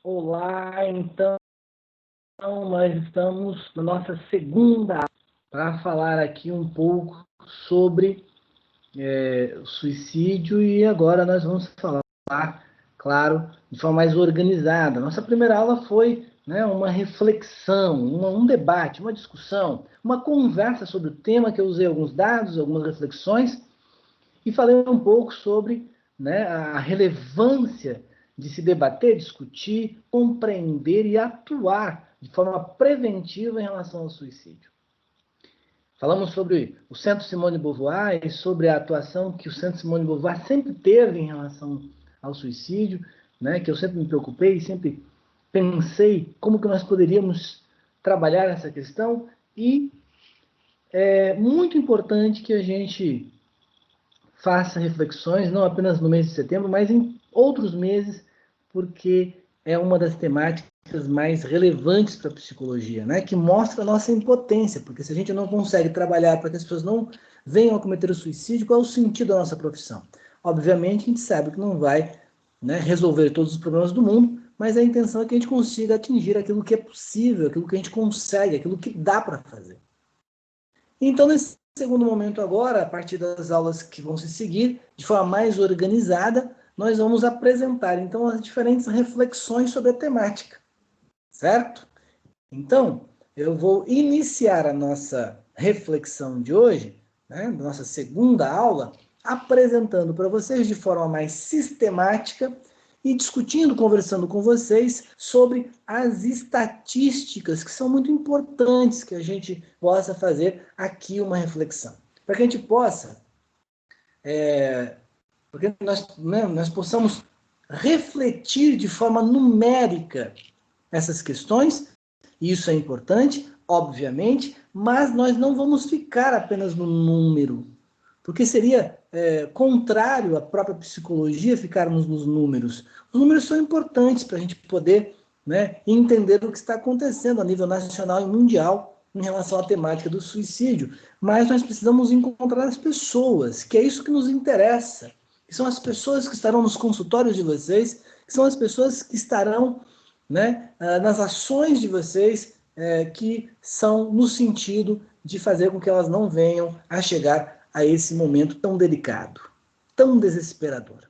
Olá, então nós estamos na nossa segunda para falar aqui um pouco sobre o suicídio e agora nós vamos falar, claro, de forma mais organizada. Nossa primeira aula foi uma reflexão, um debate, uma discussão, uma conversa sobre o tema que eu usei alguns dados, algumas reflexões e falei um pouco sobre a relevância de se debater, discutir, compreender e atuar de forma preventiva em relação ao suicídio. Falamos sobre o Centro Simone de Beauvoir e sobre a atuação que o Centro Simone de Beauvoir sempre teve em relação ao suicídio, que eu sempre me preocupei, sempre pensei como que nós poderíamos trabalhar essa questão e é muito importante que a gente faça reflexões, não apenas no mês de setembro, mas em outros meses, porque é uma das temáticas mais relevantes para a psicologia, que mostra a nossa impotência, porque se a gente não consegue trabalhar para que as pessoas não venham a cometer o suicídio, qual é o sentido da nossa profissão? Obviamente, a gente sabe que não vai resolver todos os problemas do mundo, mas a intenção é que a gente consiga atingir aquilo que é possível, aquilo que a gente consegue, aquilo que dá para fazer. Então, nesse segundo momento agora, a partir das aulas que vão se seguir, de forma mais organizada, nós vamos apresentar, então, as diferentes reflexões sobre a temática, certo? Então, eu vou iniciar a nossa reflexão de hoje, nossa segunda aula, apresentando para vocês de forma mais sistemática e discutindo, conversando com vocês sobre as estatísticas que são muito importantes que a gente possa fazer aqui uma reflexão. Para que a gente possa, porque nós possamos refletir de forma numérica essas questões, isso é importante, obviamente, mas nós não vamos ficar apenas no número, porque seria contrário à própria psicologia ficarmos nos números. Os números são importantes para a gente poder entender o que está acontecendo a nível nacional e mundial em relação à temática do suicídio, mas nós precisamos encontrar as pessoas, que é isso que nos interessa, que são as pessoas que estarão nos consultórios de vocês, que são as pessoas que estarão nas ações de vocês, que são no sentido de fazer com que elas não venham a chegar a esse momento tão delicado, tão desesperador.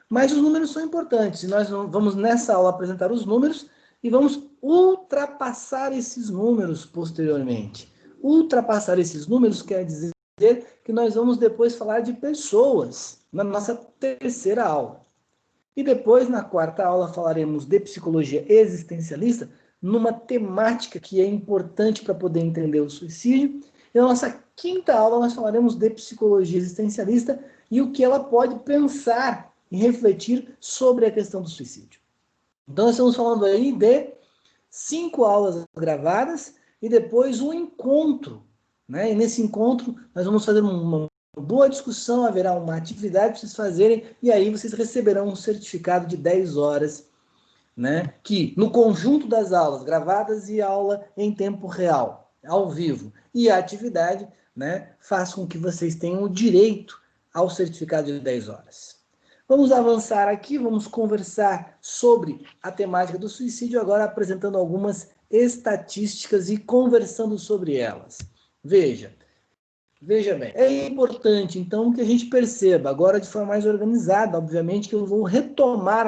Mas os números são importantes, e nós vamos nessa aula apresentar os números e vamos ultrapassar esses números posteriormente. Ultrapassar esses números quer dizer que nós vamos depois falar de pessoas na nossa terceira aula. E depois, na quarta aula, falaremos de psicologia existencialista, numa temática que é importante para poder entender o suicídio. E na nossa quinta aula, nós falaremos de psicologia existencialista e o que ela pode pensar e refletir sobre a questão do suicídio. Então, nós estamos falando aí de 5 aulas gravadas e depois um encontro. E nesse encontro, nós vamos fazer uma boa discussão, haverá uma atividade para vocês fazerem, e aí vocês receberão um certificado de 10 horas, que no conjunto das aulas gravadas e aula em tempo real, ao vivo, e a atividade faz com que vocês tenham o direito ao certificado de 10 horas. Vamos avançar aqui, vamos conversar sobre a temática do suicídio, agora apresentando algumas estatísticas e conversando sobre elas. Veja bem, é importante, então, que a gente perceba, agora de forma mais organizada, obviamente, que eu vou retomar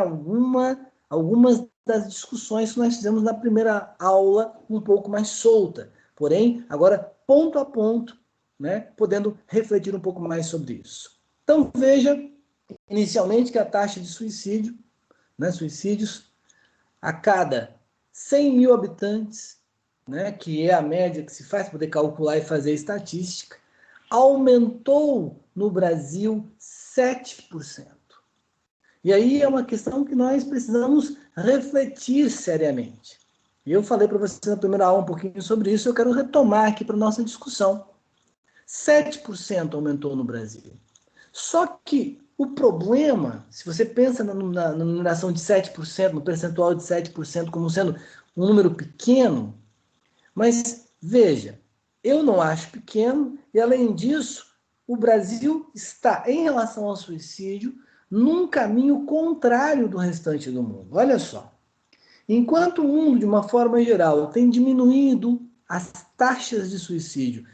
algumas das discussões que nós fizemos na primeira aula, um pouco mais solta. Porém, agora, ponto a ponto, podendo refletir um pouco mais sobre isso. Então, veja, inicialmente, que a taxa de suicídios, a cada 100 mil habitantes, que é a média que se faz para poder calcular e fazer a estatística, aumentou no Brasil 7%. E aí é uma questão que nós precisamos refletir seriamente. E eu falei para vocês na primeira aula um pouquinho sobre isso, eu quero retomar aqui para a nossa discussão. 7% aumentou no Brasil. Só que o problema, se você pensa na numeração de 7%, no percentual de 7% como sendo um número pequeno, mas veja, eu não acho pequeno, e além disso, o Brasil está, em relação ao suicídio, num caminho contrário do restante do mundo. Olha só, Enquanto o mundo, de uma forma geral, tem diminuído as taxas de suicídio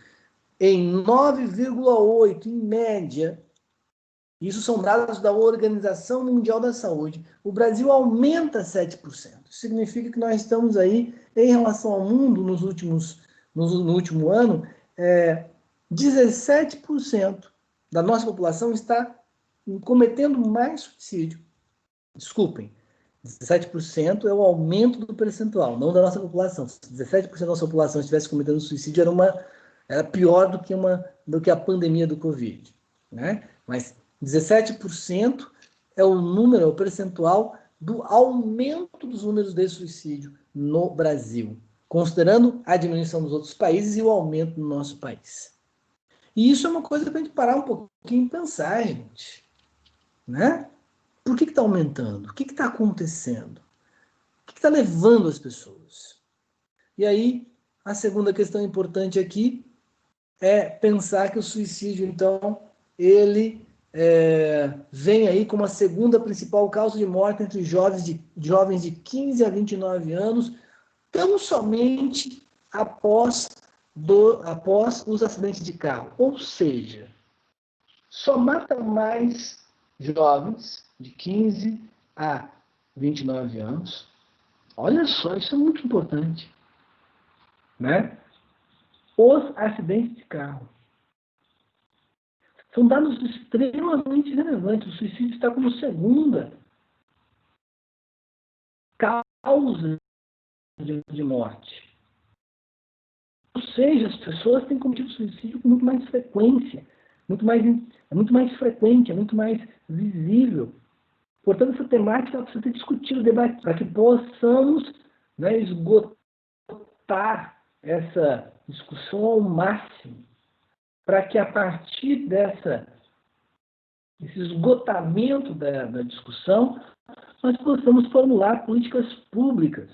em 9,8 em média, isso são dados da Organização Mundial da Saúde, o Brasil aumenta 7%. Isso significa que nós estamos aí, em relação ao mundo, no último ano, 17% da nossa população está cometendo mais suicídio. Desculpem, 17% é o aumento do percentual, não da nossa população. Se 17% da nossa população estivesse cometendo suicídio, era pior do que a pandemia do Covid, né? Mas 17% é o número, é o percentual do aumento dos números de suicídio no Brasil, considerando a diminuição dos outros países e o aumento no nosso país. E isso é uma coisa para a gente parar um pouquinho e pensar, gente, né? Por que está aumentando? O que está acontecendo? O que está levando as pessoas? E aí, a segunda questão importante aqui é pensar que o suicídio, então, ele vem aí como a segunda principal causa de morte entre jovens de 15 a 29 anos, tão somente após os acidentes de carro. Ou seja, só mata mais jovens de 15 a 29 anos. Olha só, isso é muito importante, né? Os acidentes de carro. São dados extremamente relevantes. O suicídio está como segunda causa de morte. Ou seja, as pessoas têm cometido suicídio com muito mais frequência, é muito mais frequente, é muito mais visível. Portanto, essa temática precisa ser discutida, debatida, para que possamos, né, esgotar essa discussão ao máximo, para que a partir desse esgotamento da discussão, nós possamos formular políticas públicas,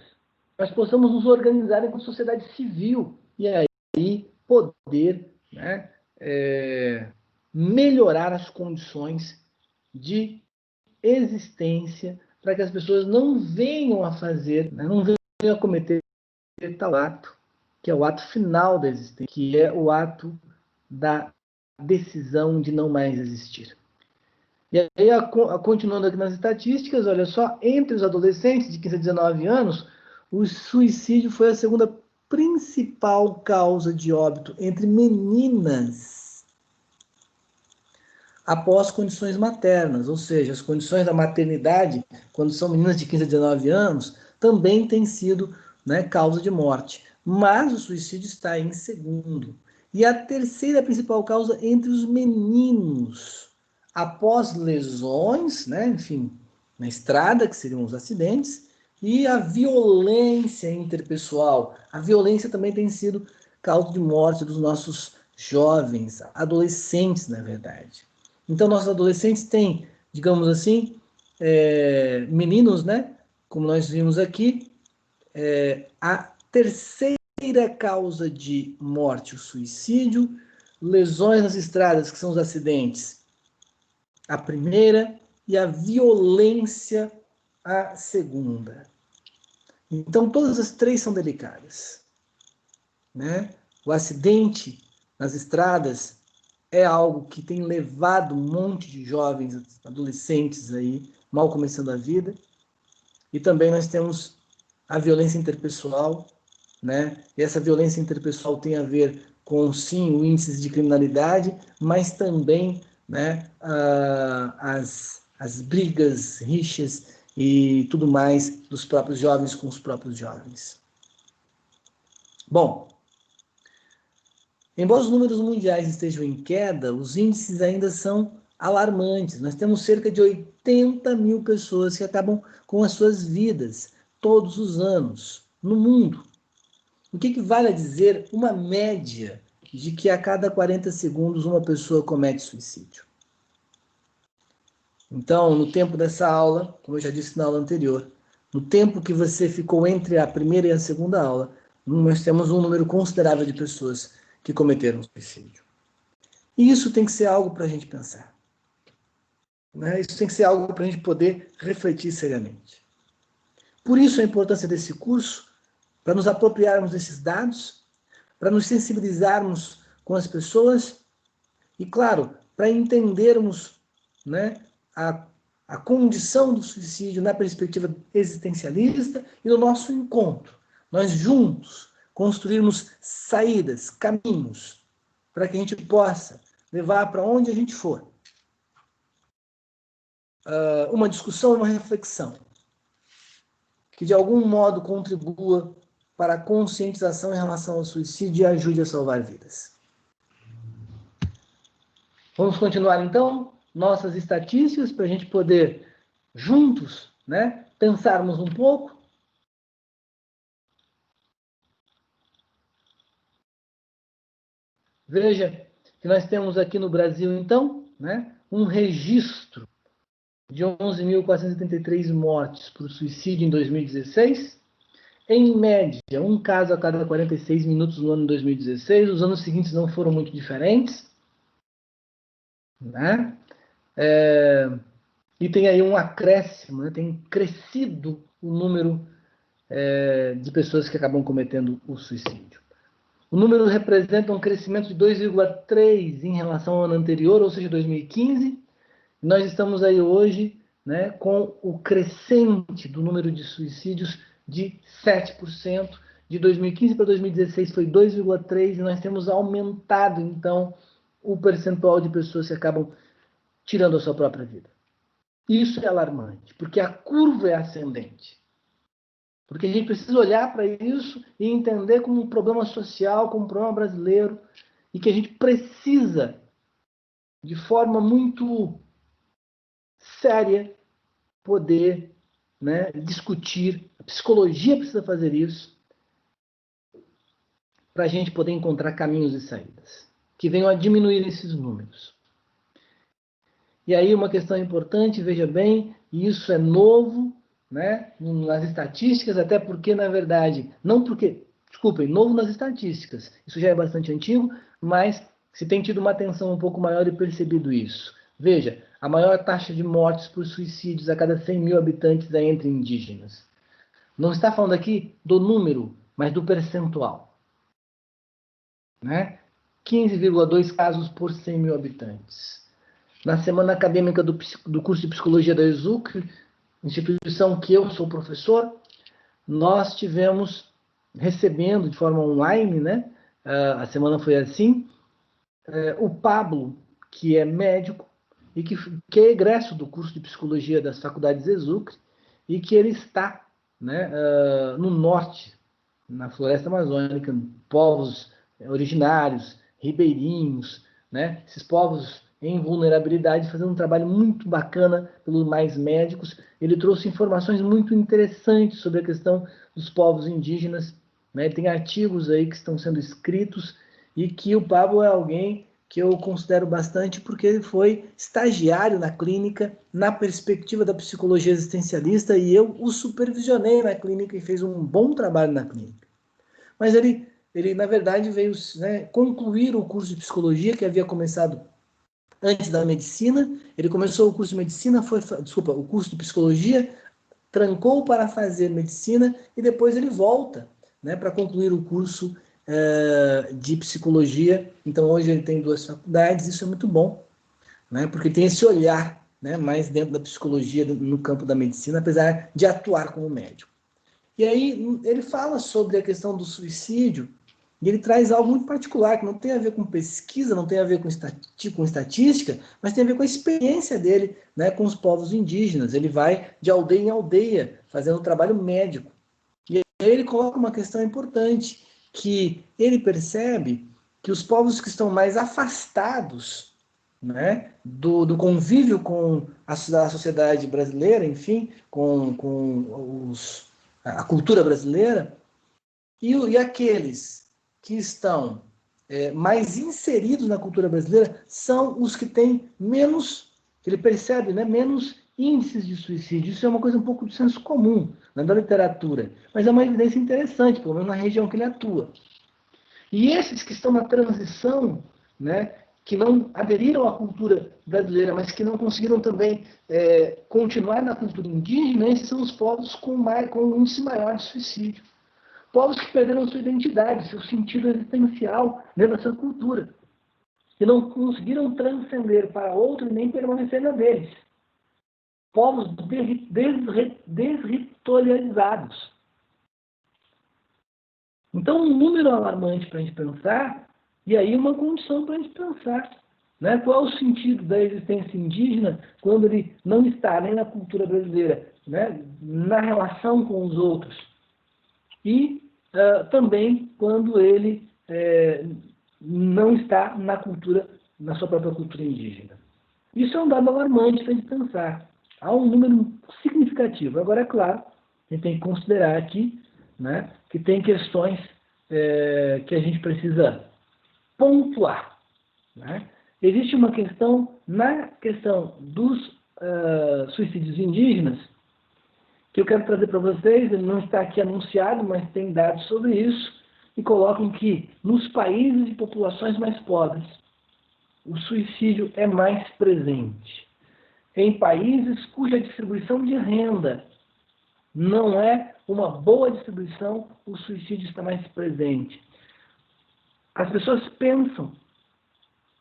nós possamos nos organizar enquanto sociedade civil e aí poder, né, melhorar as condições de existência para que as pessoas não venham a fazer, né, não venham a cometer tal ato, que é o ato final da existência, que é o ato da decisão de não mais existir. E aí, continuando aqui nas estatísticas, olha só, entre os adolescentes de 15 a 19 anos, o suicídio foi a segunda principal causa de óbito entre meninas após condições maternas, ou seja, as condições da maternidade, quando são meninas de 15 a 19 anos, também tem sido, né, causa de morte. Mas o suicídio está em segundo. E a terceira principal causa entre os meninos, após lesões, né, enfim, na estrada, que seriam os acidentes, e a violência interpessoal. A violência também tem sido causa de morte dos nossos jovens, adolescentes, na verdade. Então, nossos adolescentes têm, digamos assim, meninos, né? Como nós vimos aqui, a terceira causa de morte, o suicídio, lesões nas estradas, que são os acidentes, a primeira, e a violência, a segunda. Então, todas as três são delicadas, né? O acidente nas estradas é algo que tem levado um monte de jovens, adolescentes aí, mal começando a vida. E também nós temos a violência interpessoal, né? E essa violência interpessoal tem a ver com, sim, o índice de criminalidade, mas também, né, as brigas, rixas e tudo mais dos próprios jovens com os próprios jovens. Bom, embora os números mundiais estejam em queda, os índices ainda são alarmantes. Nós temos cerca de 80 mil pessoas que acabam com as suas vidas todos os anos no mundo. O que vale a dizer uma média de que a cada 40 segundos uma pessoa comete suicídio? Então, no tempo dessa aula, como eu já disse na aula anterior, no tempo que você ficou entre a primeira e a segunda aula, nós temos um número considerável de pessoas que cometeram suicídio. E isso tem que ser algo para a gente pensar, né? Isso tem que ser algo para a gente poder refletir seriamente. Por isso a importância desse curso, para nos apropriarmos desses dados, para nos sensibilizarmos com as pessoas e, claro, para entendermos, né, a condição do suicídio na perspectiva existencialista e no nosso encontro. Nós juntos construirmos saídas, caminhos, para que a gente possa levar para onde a gente for. Uma discussão, uma reflexão, que de algum modo contribua para a conscientização em relação ao suicídio e ajude a salvar vidas. Vamos continuar, então, nossas estatísticas para a gente poder, juntos, né, pensarmos um pouco. Veja que nós temos aqui no Brasil, então, né, um registro de 11.473 mortes por suicídio em 2016. Em média, um caso a cada 46 minutos no ano de 2016. Os anos seguintes não foram muito diferentes, né? E tem aí um acréscimo, né? Tem crescido o número de pessoas que acabam cometendo o suicídio. O número representa um crescimento de 2,3 em relação ao ano anterior, ou seja, 2015. Nós estamos aí hoje, né, com o crescente do número de suicídios de 7%. De 2015 para 2016 foi 2,3%, e nós temos aumentado, então, o percentual de pessoas que acabam tirando a sua própria vida. Isso é alarmante, porque a curva é ascendente. Porque a gente precisa olhar para isso e entender como um problema social, como um problema brasileiro, e que a gente precisa, de forma muito séria, poder, né, discutir. A psicologia precisa fazer isso para a gente poder encontrar caminhos e saídas que venham a diminuir esses números. E aí uma questão importante, veja bem, e isso é novo, né, nas estatísticas, até porque, na verdade, novo nas estatísticas, isso já é bastante antigo, mas se tem tido uma atenção um pouco maior e percebido isso. Veja, a maior taxa de mortes por suicídios a cada 100 mil habitantes é entre indígenas. Não está falando aqui do número, mas do percentual. Né? 15,2 casos por 100 mil habitantes. Na semana acadêmica do curso de Psicologia da ESUC, instituição que eu sou professor, nós tivemos recebendo de forma online, né? A semana foi assim, o Pablo, que é médico e que é egresso do curso de Psicologia das faculdades ESUC, e que ele está, né, no norte, na floresta amazônica, povos originários, ribeirinhos, né, esses povos em vulnerabilidade, fazendo um trabalho muito bacana pelos mais médicos. Ele trouxe informações muito interessantes sobre a questão dos povos indígenas, né? Tem artigos aí que estão sendo escritos, e que o Pablo é alguém que eu considero bastante, porque ele foi estagiário na clínica, na perspectiva da psicologia existencialista, e eu o supervisionei na clínica e fez um bom trabalho na clínica. Mas ele na verdade, veio, né, concluir o curso de psicologia que havia começado antes da medicina. Ele começou o curso de medicina, o curso de psicologia, trancou para fazer medicina, e depois ele volta, né, para concluir o curso de psicologia. Então hoje ele tem 2 faculdades, isso é muito bom, né, porque tem esse olhar, né, mais dentro da psicologia, no campo da medicina, apesar de atuar como médico. E aí ele fala sobre a questão do suicídio, e ele traz algo muito particular, que não tem a ver com pesquisa, não tem a ver com estatística, mas tem a ver com a experiência dele, né, com os povos indígenas. Ele vai de aldeia em aldeia, fazendo trabalho médico. E aí ele coloca uma questão importante, que ele percebe que os povos que estão mais afastados, né, do convívio com a sociedade brasileira, enfim, com a cultura brasileira, e aqueles que estão mais inseridos na cultura brasileira são os que têm menos, ele percebe, né, menos índices de suicídio. Isso é uma coisa um pouco de senso comum, né, da literatura, mas é uma evidência interessante, pelo menos na região que ele atua. E esses que estão na transição, né, que não aderiram à cultura brasileira, mas que não conseguiram também continuar na cultura indígena, esses são os povos com um índice maior de suicídio. Povos que perderam sua identidade, seu sentido existencial dentro dessa cultura, que não conseguiram transcender para outro e nem permanecer na deles. Povos desritualizados. Então, um número alarmante para a gente pensar, e aí uma condição para a gente pensar. Né? Qual é o sentido da existência indígena quando ele não está nem na cultura brasileira, né? Na relação com os outros? E também quando ele não está na sua própria cultura indígena. Isso é um dado alarmante para a gente pensar. Há um número significativo. Agora, é claro, a gente tem que considerar aqui, né, que tem questões que a gente precisa pontuar. Né? Existe uma questão, na questão dos suicídios indígenas, que eu quero trazer para vocês, ele não está aqui anunciado, mas tem dados sobre isso, e colocam que nos países de populações mais pobres, o suicídio é mais presente. Em países cuja distribuição de renda não é uma boa distribuição, o suicídio está mais presente. As pessoas pensam,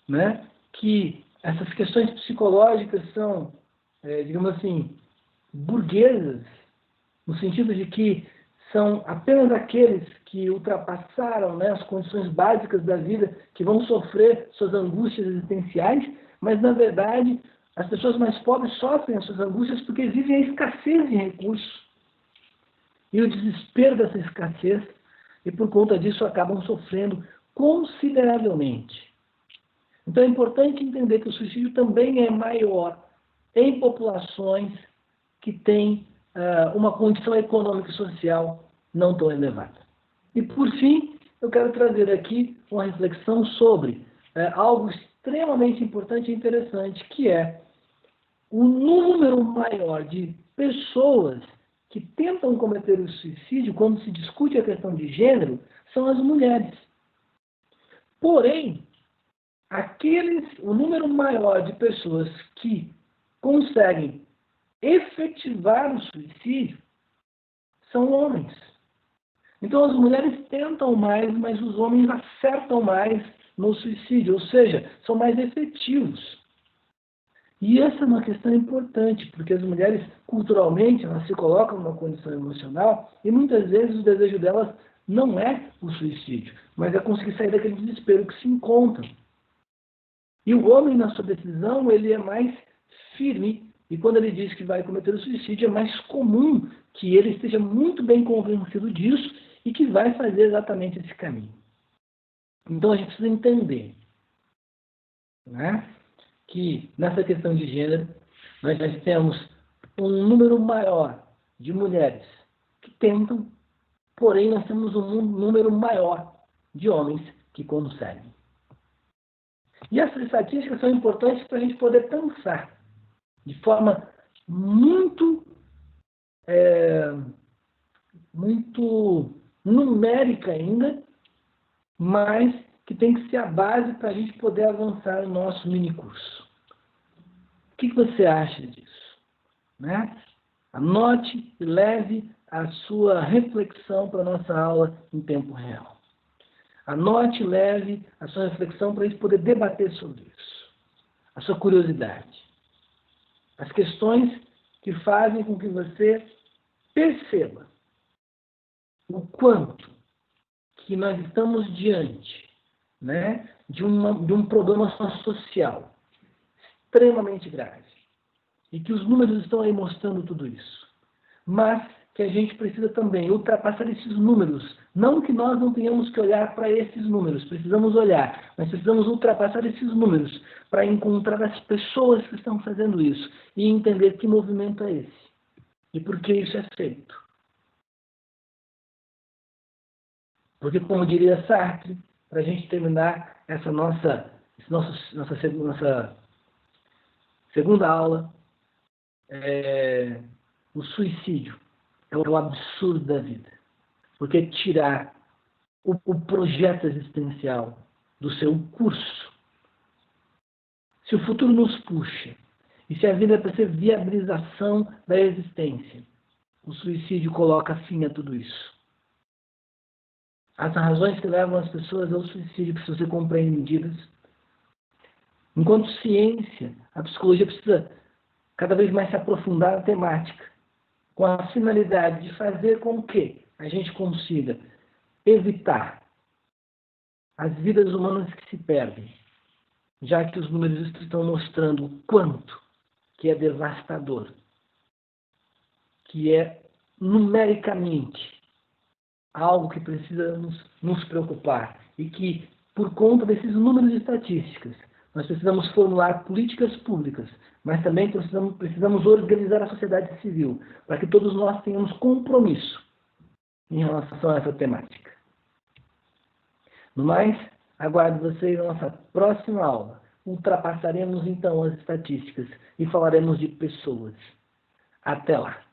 né, que essas questões psicológicas são, digamos assim, burguesas, no sentido de que são apenas aqueles que ultrapassaram, né, as condições básicas da vida que vão sofrer suas angústias existenciais, mas, na verdade, as pessoas mais pobres sofrem as suas angústias porque vivem a escassez de recursos e o desespero dessa escassez, e por conta disso acabam sofrendo consideravelmente. Então é importante entender que o suicídio também é maior em populações que têm uma condição econômica e social não tão elevada. E por fim, eu quero trazer aqui uma reflexão sobre algo extremamente importante e interessante, que é o número maior de pessoas que tentam cometer o suicídio, quando se discute a questão de gênero, são as mulheres. Porém, o número maior de pessoas que conseguem efetivar o suicídio são homens. Então, as mulheres tentam mais, mas os homens acertam mais no suicídio, ou seja, são mais efetivos. E essa é uma questão importante, porque as mulheres, culturalmente, elas se colocam numa condição emocional e muitas vezes o desejo delas não é o suicídio, mas é conseguir sair daquele desespero que se encontram. E o homem, na sua decisão, ele é mais firme, e quando ele diz que vai cometer o suicídio, é mais comum que ele esteja muito bem convencido disso e que vai fazer exatamente esse caminho. Então a gente precisa entender, né, que nessa questão de gênero, nós temos um número maior de mulheres que tentam, porém nós temos um número maior de homens que conseguem. E essas estatísticas são importantes para a gente poder pensar de forma muito numérica ainda, mas que tem que ser a base para a gente poder avançar no nosso minicurso. O que você acha disso? Né? Anote e leve a sua reflexão para a nossa aula em tempo real. Anote e leve a sua reflexão para a gente poder debater sobre isso. A sua curiosidade. As questões que fazem com que você perceba o quanto que nós estamos diante, né, de um problema social extremamente grave. E que os números estão aí mostrando tudo isso. Mas que a gente precisa também ultrapassar esses números. Não que nós não tenhamos que olhar para esses números, precisamos olhar, mas precisamos ultrapassar esses números para encontrar as pessoas que estão fazendo isso e entender que movimento é esse e por que isso é feito. Porque, como diria Sartre, para a gente terminar essa nossa segunda aula, o suicídio é o absurdo da vida. Porque tirar o projeto existencial do seu curso Se o futuro nos puxa, e se a vida é para ser viabilização da existência, o suicídio coloca fim a tudo isso. As razões que levam as pessoas ao suicídio precisam ser compreendidas. Enquanto ciência, a psicologia precisa cada vez mais se aprofundar na temática, com a finalidade de fazer com que a gente consiga evitar as vidas humanas que se perdem, já que os números estão mostrando o quanto que é devastador, que é numericamente algo que precisa nos preocupar e que, por conta desses números de estatísticas, nós precisamos formular políticas públicas, mas também precisamos organizar a sociedade civil, para que todos nós tenhamos compromisso em relação a essa temática. No mais, aguardo vocês na nossa próxima aula. Ultrapassaremos então as estatísticas e falaremos de pessoas. Até lá!